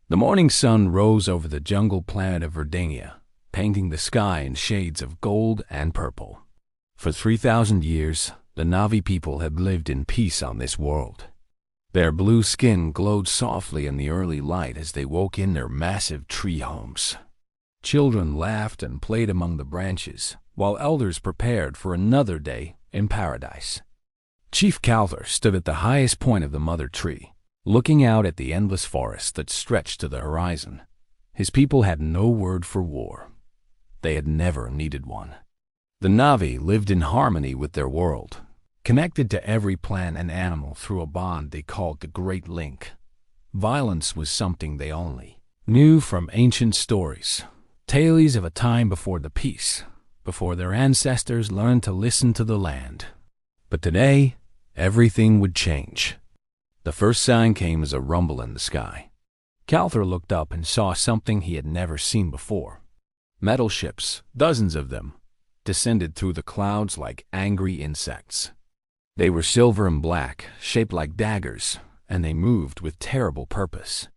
The morning sun rose over the jungle planet of Verdania, painting the sky in shades of gold and purple. For 3,000 years, the Na'vi people had lived in peace on this world. Their blue skin glowed softly in the early light as they woke in their massive tree homes. Children laughed and played among the branches, while elders prepared for another day in paradise. Chief Calther stood at the highest point of the mother tree, looking out at the endless forest that stretched to the horizon. His people had no word for war. They had never needed one. The Na'vi lived in harmony with their world, connected to every plant and animal through a bond they called the Great Link. Violence was something they only knew from ancient stories, tales of a time before the peace, before their ancestors learned to listen to the land. But today, everything would change. The first sign came as a rumble in the sky. Calther looked up and saw something he had never seen before. Metal ships, dozens of them, descended through the clouds like angry insects. They were silver and black, shaped like daggers, and they moved with terrible purpose.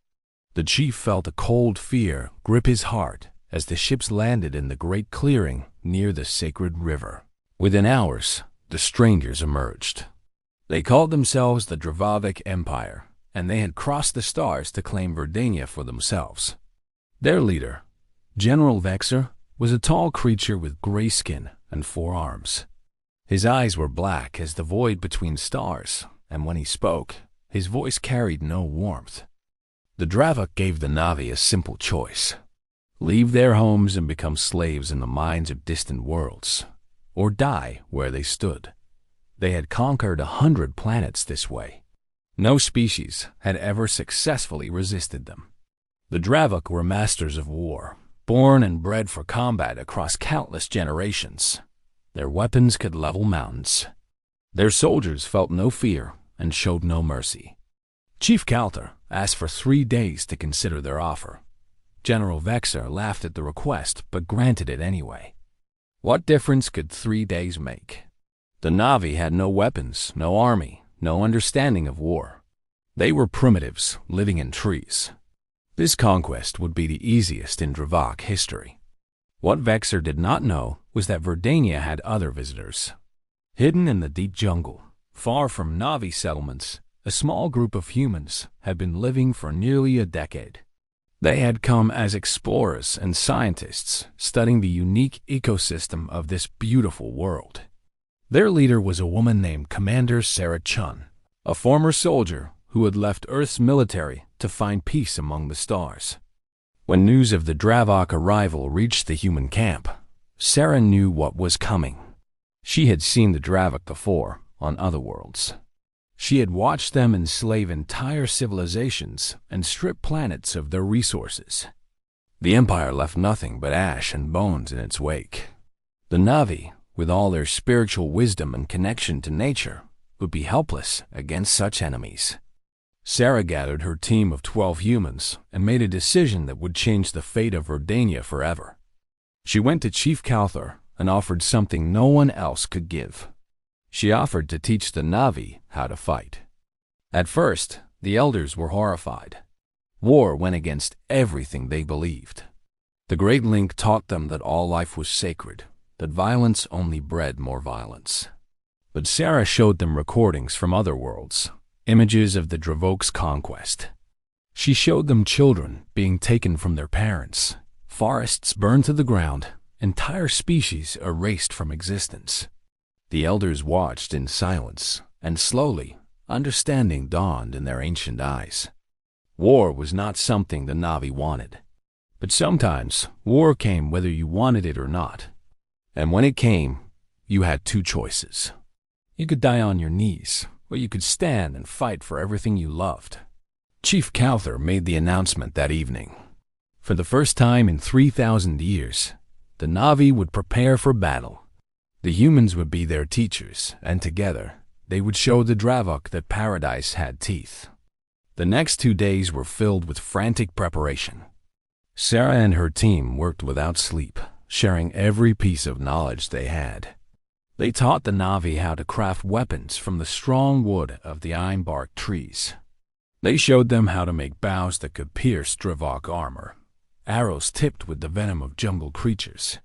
The chief felt a cold fear grip his heart as the ships landed in the great clearing near the sacred river. Within hours, the strangers emerged. They called themselves the Dravavic Empire, and they had crossed the stars to claim Verdania for themselves. Their leader, General Vexer, was a tall creature with gray skin and 4 arms. His eyes were black as the void between stars, and when he spoke, his voice carried no warmth. The Dravak gave the Na'vi a simple choice: leave their homes and become slaves in the mines of distant worlds, or die where they stood. They had conquered 100 planets this way. No species had ever successfully resisted them. The Dravak were masters of war, born and bred for combat across countless generations. Their weapons could level mountains. Their soldiers felt no fear and showed no mercy. Chief Calther asked for 3 days to consider their offer. General Vexer laughed at the request but granted it anyway. What difference could 3 days make? The Na'vi had no weapons, no army, no understanding of war. They were primitives living in trees. This conquest would be the easiest in Dravak history. What Vexer did not know was that Verdania had other visitors. Hidden in the deep jungle, far from Na'vi settlements, a small group of humans had been living for nearly a decade. They had come as explorers and scientists, studying the unique ecosystem of this beautiful world. Their leader was a woman named Commander Sarah Chun, a former soldier who had left Earth's military to find peace among the stars. When news of the Dravak arrival reached the human camp, Sarah knew what was coming. She had seen the Dravak before on other worlds. She had watched them enslave entire civilizations and strip planets of their resources. The Empire left nothing but ash and bones in its wake. The Na'vi, with all their spiritual wisdom and connection to nature, would be helpless against such enemies. Sarah gathered her team of 12 humans and made a decision that would change the fate of Verdania forever. She went to Chief Calther and offered something no one else could give. She offered to teach the Na'vi how to fight. At first, the elders were horrified. War went against everything they believed. The Great Link taught them that all life was sacred, that violence only bred more violence. But Sarah showed them recordings from other worlds, images of the Dravok's conquest. She showed them children being taken from their parents, forests burned to the ground, entire species erased from existence. The elders watched in silence, and slowly, understanding dawned in their ancient eyes. War was not something the Na'vi wanted. But sometimes, war came whether you wanted it or not. And when it came, you had 2 choices. You could die on your knees, or you could stand and fight for everything you loved. Chief Calther made the announcement that evening. For the first time in 3,000 years, the Na'vi would prepare for battle. The humans would be their teachers, and together, they would show the Dravak that paradise had teeth. The next 2 days were filled with frantic preparation. Sarah and her team worked without sleep, sharing every piece of knowledge they had. They taught the Na'vi how to craft weapons from the strong wood of the ironbark trees. They showed them how to make bows that could pierce Dravok armor, arrows tipped with the venom of jungle creatures.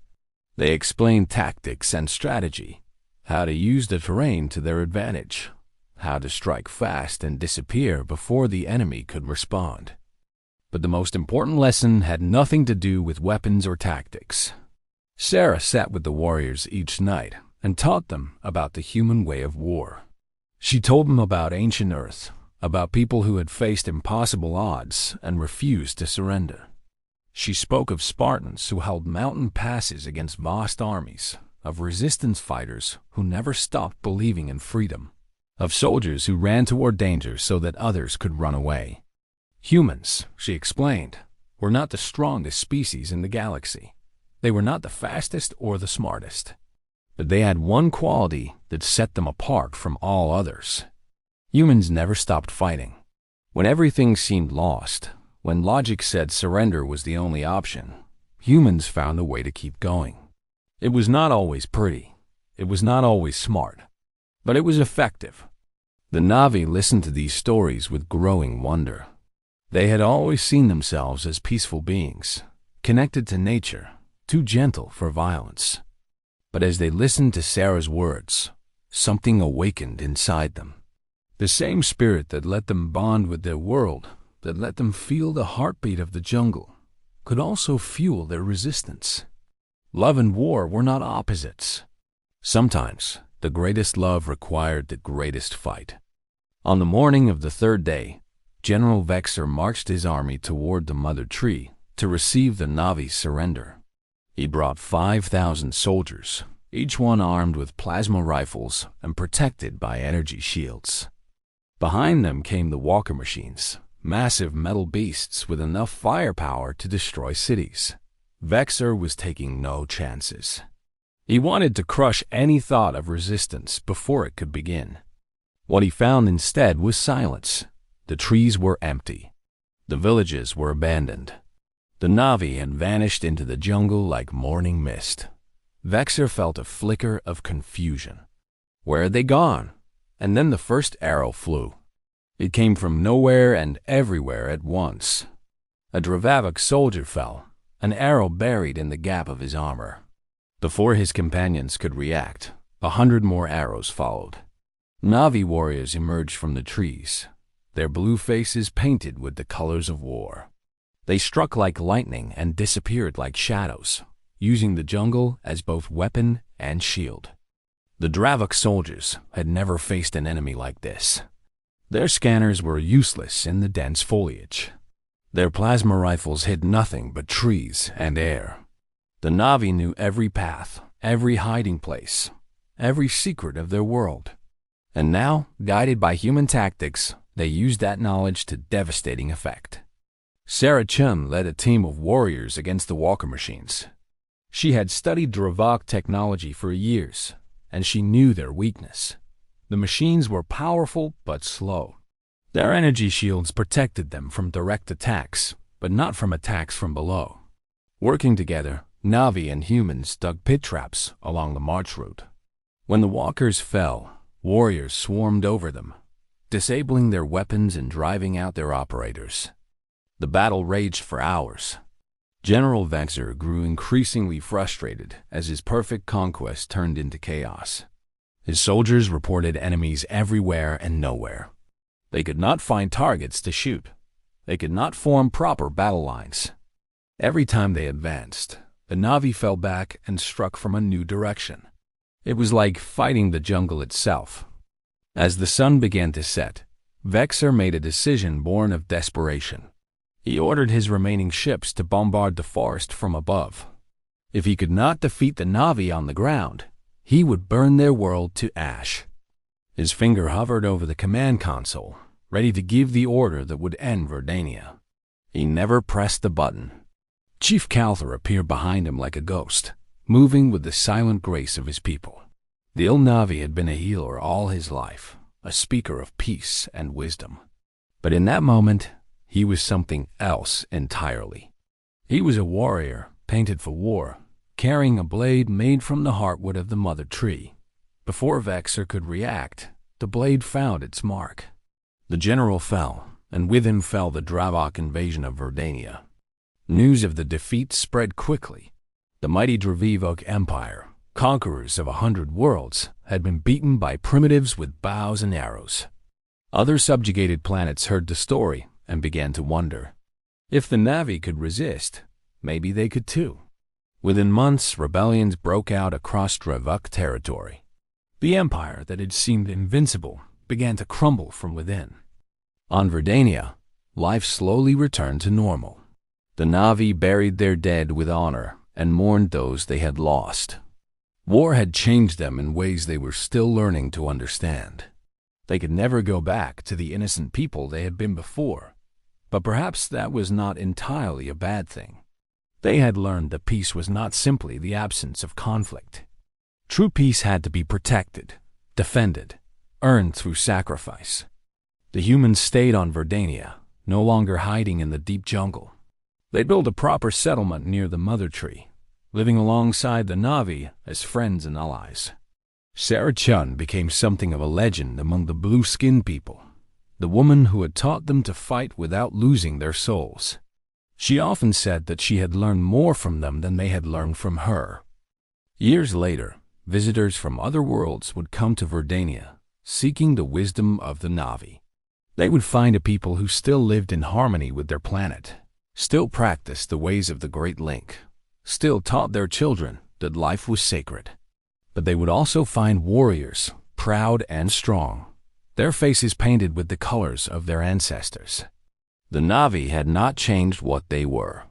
They explained tactics and strategy, how to use the terrain to their advantage, how to strike fast and disappear before the enemy could respond. But the most important lesson had nothing to do with weapons or tactics. Sarah sat with the warriors each night and taught them about the human way of war. She told them about ancient Earth, about people who had faced impossible odds and refused to surrender. She spoke of Spartans who held mountain passes against vast armies, of resistance fighters who never stopped believing in freedom, of soldiers who ran toward danger so that others could run away. Humans, she explained, were not the strongest species in the galaxy. They were not the fastest or the smartest. But they had one quality that set them apart from all others. Humans never stopped fighting. When everything seemed lost, when logic said surrender was the only option, humans found a way to keep going. It was not always pretty. It was not always smart. But it was effective. The Na'vi listened to these stories with growing wonder. They had always seen themselves as peaceful beings, connected to nature, too gentle for violence. But as they listened to Sarah's words, something awakened inside them. The same spirit that let them bond with their world, that let them feel the heartbeat of the jungle, could also fuel their resistance. Love and war were not opposites. Sometimes, the greatest love required the greatest fight. On the morning of the third day, General Vexer marched his army toward the Mother Tree to receive the Na'vi's surrender. He brought 5,000 soldiers, each one armed with plasma rifles and protected by energy shields. Behind them came the walker machines, massive metal beasts with enough firepower to destroy cities. Vexer was taking no chances. He wanted to crush any thought of resistance before it could begin. What he found instead was silence. The trees were empty. The villages were abandoned. The Na'vi had vanished into the jungle like morning mist. Vexer felt a flicker of confusion. Where had they gone? And then the first arrow flew. It came from nowhere and everywhere at once. A Dravavok soldier fell, an arrow buried in the gap of his armor. Before his companions could react, 100 more arrows followed. Na'vi warriors emerged from the trees, their blue faces painted with the colors of war. They struck like lightning and disappeared like shadows, using the jungle as both weapon and shield. The Dravok soldiers had never faced an enemy like this. Their scanners were useless in the dense foliage. Their plasma rifles hid nothing but trees and air. The Na'vi knew every path, every hiding place, every secret of their world. And now, guided by human tactics, they used that knowledge to devastating effect. Sarah Chum led a team of warriors against the walker machines. She had studied Dravok technology for years, and she knew their weakness. The machines were powerful but slow. Their energy shields protected them from direct attacks, but not from attacks from below. Working together, Na'vi and humans dug pit traps along the march route. When the walkers fell, warriors swarmed over them, disabling their weapons and driving out their operators. The battle raged for hours. General Vexer grew increasingly frustrated as his perfect conquest turned into chaos. His soldiers reported enemies everywhere and nowhere. They could not find targets to shoot. They could not form proper battle lines. Every time they advanced, the Na'vi fell back and struck from a new direction. It was like fighting the jungle itself. As the sun began to set, Vexer made a decision born of desperation. He ordered his remaining ships to bombard the forest from above. If he could not defeat the Na'vi on the ground, he would burn their world to ash. His finger hovered over the command console, ready to give the order that would end Verdania. He never pressed the button. Chief Calther appeared behind him like a ghost, moving with the silent grace of his people. The ill Na'vi had been a healer all his life, a speaker of peace and wisdom. But in that moment, he was something else entirely. He was a warrior, painted for war, carrying a blade made from the heartwood of the mother tree. Before Vexer could react, the blade found its mark. The general fell, and with him fell the Dravok invasion of Verdania. News of the defeat spread quickly. The mighty Dravivok Empire, conquerors of 100 worlds, had been beaten by primitives with bows and arrows. Other subjugated planets heard the story and began to wonder. If the Na'vi could resist, maybe they could too. Within months, rebellions broke out across Dravuk territory. The empire that had seemed invincible began to crumble from within. On Verdania, life slowly returned to normal. The Na'vi buried their dead with honor and mourned those they had lost. War had changed them in ways they were still learning to understand. They could never go back to the innocent people they had been before, but perhaps that was not entirely a bad thing. They had learned that peace was not simply the absence of conflict. True peace had to be protected, defended, earned through sacrifice. The humans stayed on Verdania, no longer hiding in the deep jungle. They built a proper settlement near the Mother Tree, living alongside the Na'vi as friends and allies. Sarah Chun became something of a legend among the blue-skinned people, the woman who had taught them to fight without losing their souls. She often said that she had learned more from them than they had learned from her. Years later, visitors from other worlds would come to Verdania, seeking the wisdom of the Na'vi. They would find a people who still lived in harmony with their planet, still practiced the ways of the Great Link, still taught their children that life was sacred. But they would also find warriors, proud and strong, their faces painted with the colors of their ancestors. The Na'vi had not changed what they were.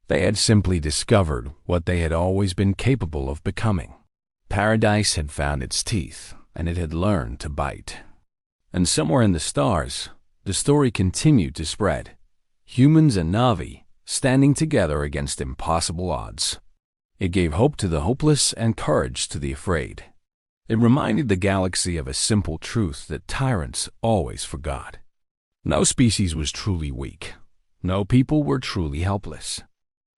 They had simply discovered what they had always been capable of becoming. Paradise had found its teeth, and it had learned to bite. And somewhere in the stars, the story continued to spread. Humans and Na'vi standing together against impossible odds. It gave hope to the hopeless and courage to the afraid. It reminded the galaxy of a simple truth that tyrants always forgot. No species was truly weak. No people were truly helpless.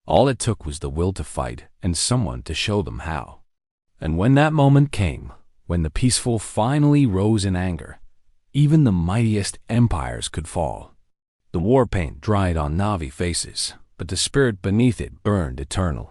All it took was the will to fight and someone to show them how. And when that moment came, when the peaceful finally rose in anger, even the mightiest empires could fall. The war paint dried on Na'vi faces, but the spirit beneath it burned eternal.